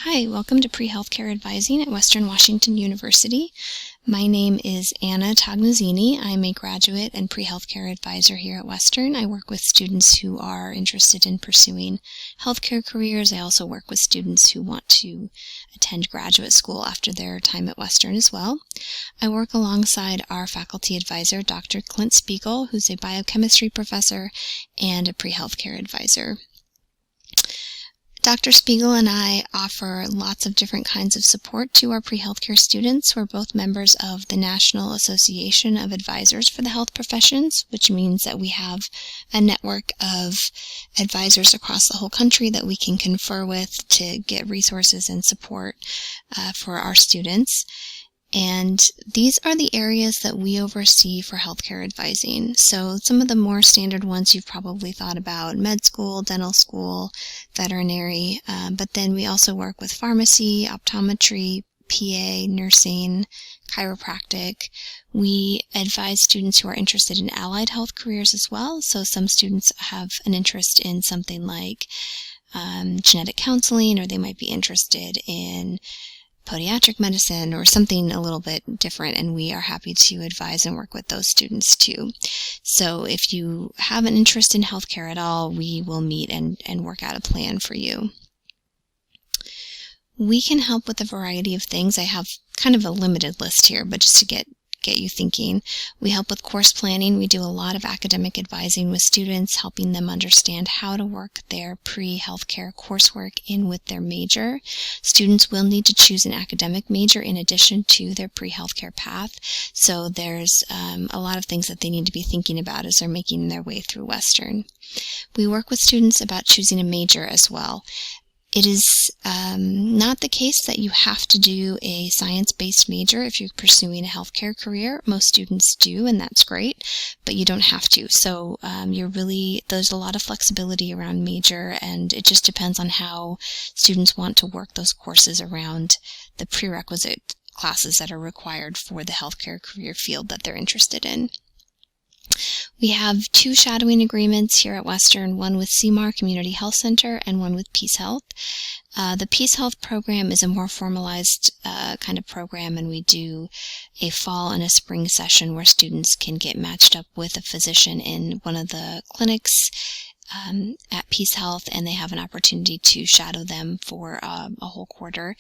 Hi, welcome to Pre-Healthcare Advising at Western Washington University. My name is Anna Tognazzinni. I'm a graduate and pre-healthcare advisor here at Western. I work with students who are interested in pursuing healthcare careers. I also work with students who want to attend graduate school after their time at Western as well. I work alongside our faculty advisor, Dr. Clint Spiegel, who's a biochemistry professor and a pre-healthcare advisor. Dr. Spiegel and I offer lots of different kinds of support to our pre-healthcare students. We're both members of the National Association of Advisors for the Health Professions, which means that we have a network of advisors across the whole country that we can confer with to get resources and support for our students. And these are the areas that we oversee for healthcare advising. So some of the more standard ones you've probably thought about: med school, dental school, veterinary, but then we also work with pharmacy, optometry, PA, nursing, chiropractic. We advise students who are interested in allied health careers as well. So some students have an interest in something like genetic counseling, or they might be interested in podiatric medicine or something a little bit different, and we are happy to advise and work with those students too. So if you have an interest in healthcare at all, we will meet and work out a plan for you. We can help with a variety of things. I have kind of a limited list here, but just to get you thinking. We help with course planning. We do a lot of academic advising with students, helping them understand how to work their pre-healthcare coursework in with their major. Students will need to choose an academic major in addition to their pre-healthcare path. So there's a lot of things that they need to be thinking about as they're making their way through Western. We work with students about choosing a major as well. It is not the case that you have to do a science-based major if you're pursuing a healthcare career. Most students do, and that's great, but you don't have to. So there's a lot of flexibility around major, and it just depends on how students want to work those courses around the prerequisite classes that are required for the healthcare career field that they're interested in. We have 2 shadowing agreements here at Western, one with CMAR Community Health Center and one with Peace Health. The Peace Health program is a more formalized kind of program, and we do a fall and a spring session where students can get matched up with a physician in one of the clinics at Peace Health, and they have an opportunity to shadow them for a whole quarter.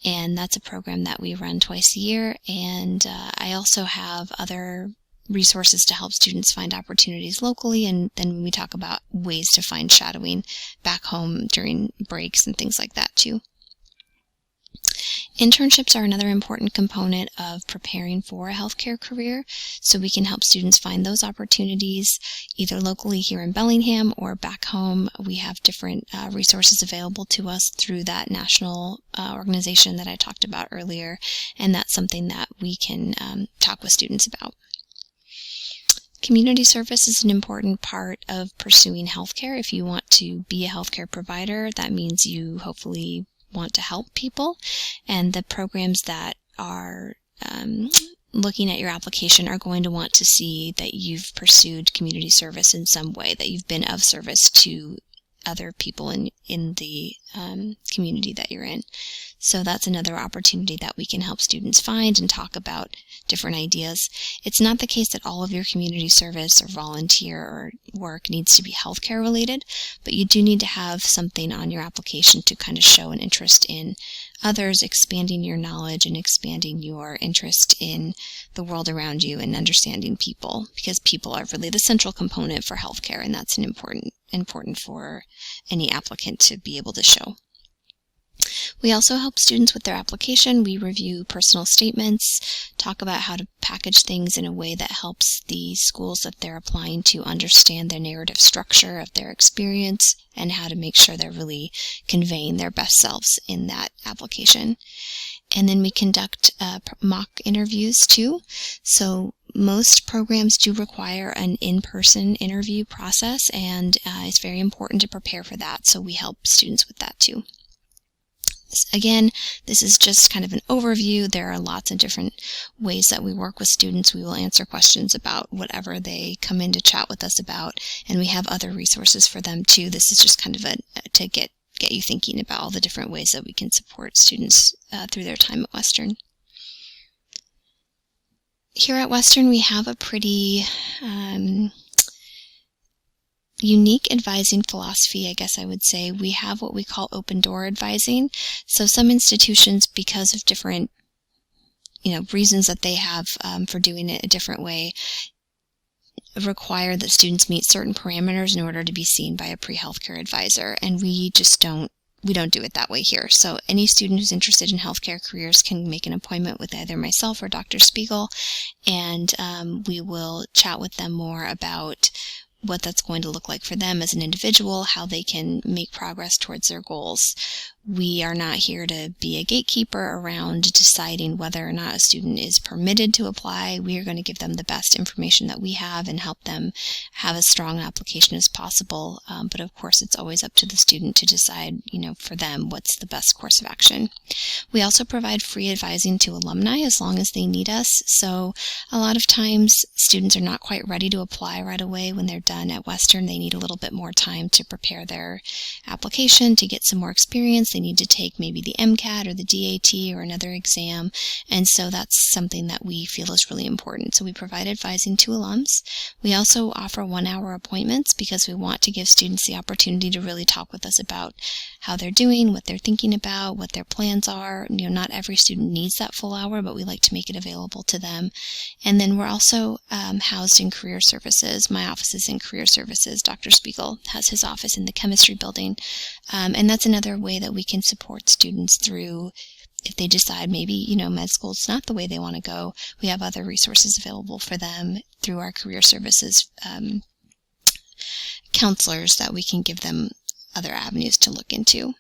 And that's a program that we run twice a year. And I also have other resources to help students find opportunities locally, and then we talk about ways to find shadowing back home during breaks and things like that too. Internships are another important component of preparing for a healthcare career, so we can help students find those opportunities either locally here in Bellingham or back home. We have different resources available to us through that national organization that I talked about earlier, and that's something that we can talk with students about. Community service is an important part of pursuing healthcare. If you want to be a healthcare provider, that means you hopefully want to help people, and the programs that are looking at your application are going to want to see that you've pursued community service in some way, that you've been of service to other people in the community that you're in. So that's another opportunity that we can help students find and talk about different ideas. It's not the case that all of your community service or volunteer or work needs to be healthcare related, but you do need to have something on your application to kind of show an interest in others, expanding your knowledge and expanding your interest in the world around you and understanding people, because people are really the central component for healthcare, and that's an important for any applicant to be able to show. We also help students with their application. We review personal statements, talk about how to package things in a way that helps the schools that they're applying to understand their narrative structure of their experience and how to make sure they're really conveying their best selves in that application. And then we conduct mock interviews too. So most programs do require an in-person interview process, and it's very important to prepare for that. So we help students with that too. Again, this is just kind of an overview. There are lots of different ways that we work with students. We will answer questions about whatever they come in to chat with us about, and we have other resources for them too. This is just kind of to get get you thinking about all the different ways that we can support students through their time at Western. Here at Western, we have a pretty unique advising philosophy, I guess I would say. We have what we call open door advising. So some institutions, because of different reasons that they have for doing it a different way, require that students meet certain parameters in order to be seen by a pre-healthcare advisor, and we don't do it that way here. So any student who's interested in healthcare careers can make an appointment with either myself or Dr. Spiegel, and we will chat with them more about what that's going to look like for them as an individual, how they can make progress towards their goals. We are not here to be a gatekeeper around deciding whether or not a student is permitted to apply. We are going to give them the best information that we have and help them have as strong an application as possible. But of course, it's always up to the student to decide, for them, what's the best course of action. We also provide free advising to alumni as long as they need us. So a lot of times, students are not quite ready to apply right away when they're done at Western. They need a little bit more time to prepare their application, to get some more experience. They need to take maybe the MCAT or the DAT or another exam, and so that's something that we feel is really important. So we provide advising to alums. We also offer 1-hour appointments because we want to give students the opportunity to really talk with us about how they're doing, what they're thinking about, what their plans are. Not every student needs that full hour, but we like to make it available to them. And then we're also housed in career services. My office is in career services. Dr. Spiegel has his office in the chemistry building, and that's another way that we can support students through, if they decide maybe, med school is not the way they want to go. We have other resources available for them through our career services counselors that we can give them other avenues to look into.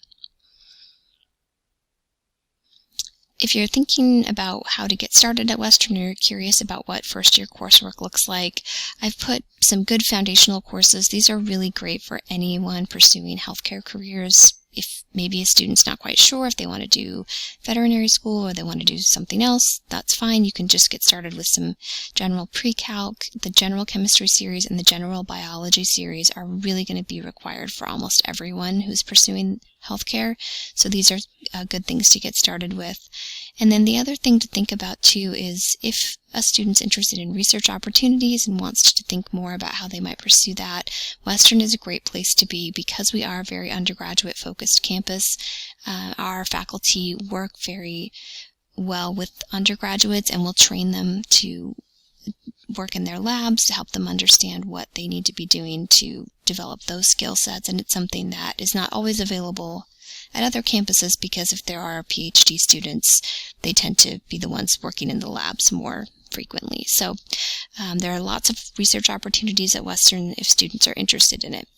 If you're thinking about how to get started at Western, or you're curious about what first-year coursework looks like, I've put some good foundational courses. These are really great for anyone pursuing healthcare careers. If maybe a student's not quite sure if they want to do veterinary school or they want to do something else, that's fine. You can just get started with some general pre-calc. The general chemistry series and the general biology series are really going to be required for almost everyone who's pursuing healthcare. So these are good things to get started with. And then the other thing to think about too is if a student's interested in research opportunities and wants to think more about how they might pursue that, Western is a great place to be because we are a very undergraduate focused campus. Our faculty work very well with undergraduates and will train them to work in their labs to help them understand what they need to be doing to develop those skill sets. And it's something that is not always available at other campuses because if there are PhD students, they tend to be the ones working in the labs more frequently. So there are lots of research opportunities at Western if students are interested in it.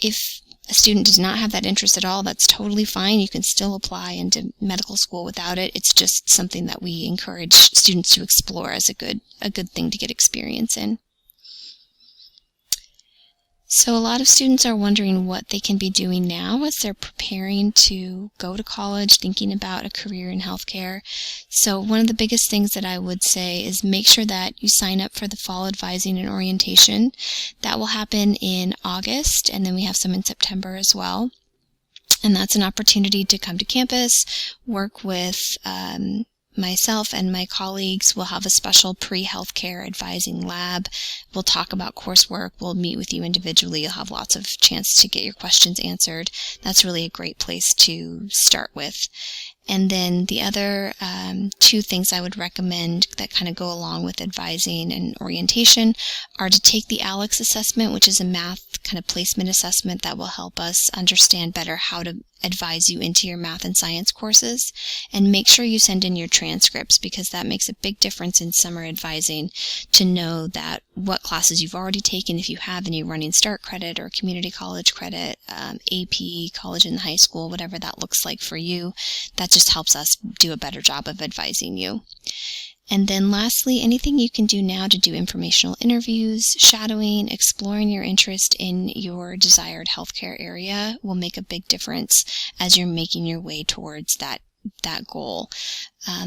If a student does not have that interest at all, that's totally fine. You can still apply into medical school without it. It's just something that we encourage students to explore as a good thing to get experience in. So a lot of students are wondering what they can be doing now as they're preparing to go to college, thinking about a career in healthcare. So one of the biggest things that I would say is make sure that you sign up for the fall advising and orientation. That will happen in August, and then we have some in September as well. And that's an opportunity to come to campus, work with myself and my colleagues. Will have a special pre-healthcare advising lab. We'll talk about coursework. We'll meet with you individually. You'll have lots of chance to get your questions answered. That's really a great place to start with. And then the other two things I would recommend that kind of go along with advising and orientation are to take the ALEX assessment, which is a math kind of placement assessment that will help us understand better how to advise you into your math and science courses. And make sure you send in your transcripts because that makes a big difference in summer advising to know that what classes you've already taken, if you have any running start credit or community college credit, AP, college and high school, whatever that looks like for you. That just helps us do a better job of advising you. And then lastly, anything you can do now to do informational interviews, shadowing, exploring your interest in your desired healthcare area will make a big difference as you're making your way towards that goal.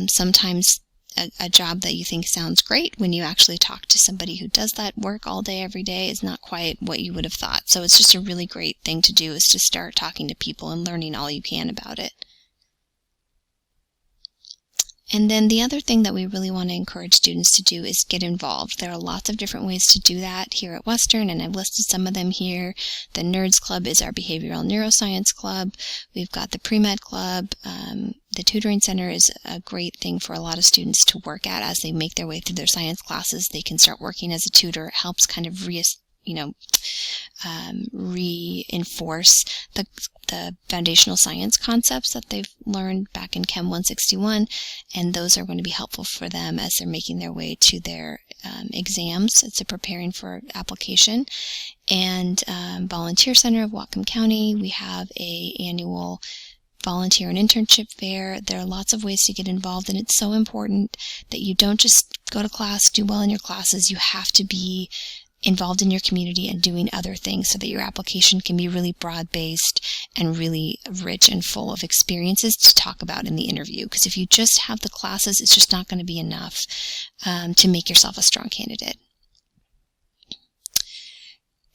Sometimes a job that you think sounds great, when you actually talk to somebody who does that work all day, every day, is not quite what you would have thought. So it's just a really great thing to do, is to start talking to people and learning all you can about it. And then the other thing that we really want to encourage students to do is get involved. There are lots of different ways to do that here at Western, and I've listed some of them here. The Nerds Club is our behavioral neuroscience club. We've got the Pre-Med Club. The Tutoring Center is a great thing for a lot of students to work at as they make their way through their science classes. They can start working as a tutor. It helps kind of reinforce the foundational science concepts that they've learned back in Chem 161, and those are going to be helpful for them as they're making their way to their exams, to preparing for application. And Volunteer Center of Whatcom County, we have a annual volunteer and internship fair. There are lots of ways to get involved, and it's so important that you don't just go to class, do well in your classes. You have to be involved in your community and doing other things so that your application can be really broad-based and really rich and full of experiences to talk about in the interview. Because if you just have the classes, it's just not going to be enough to make yourself a strong candidate.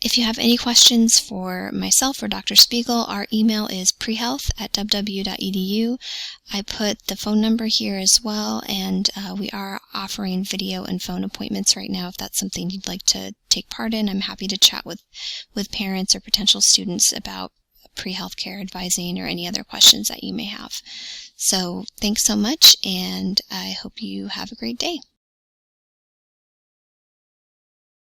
If you have any questions for myself or Dr. Spiegel, our email is prehealth@ww.edu. I put the phone number here as well, and we are offering video and phone appointments right now. If that's something you'd like to take part in, I'm happy to chat with parents or potential students about pre-healthcare advising or any other questions that you may have. So thanks so much, and I hope you have a great day.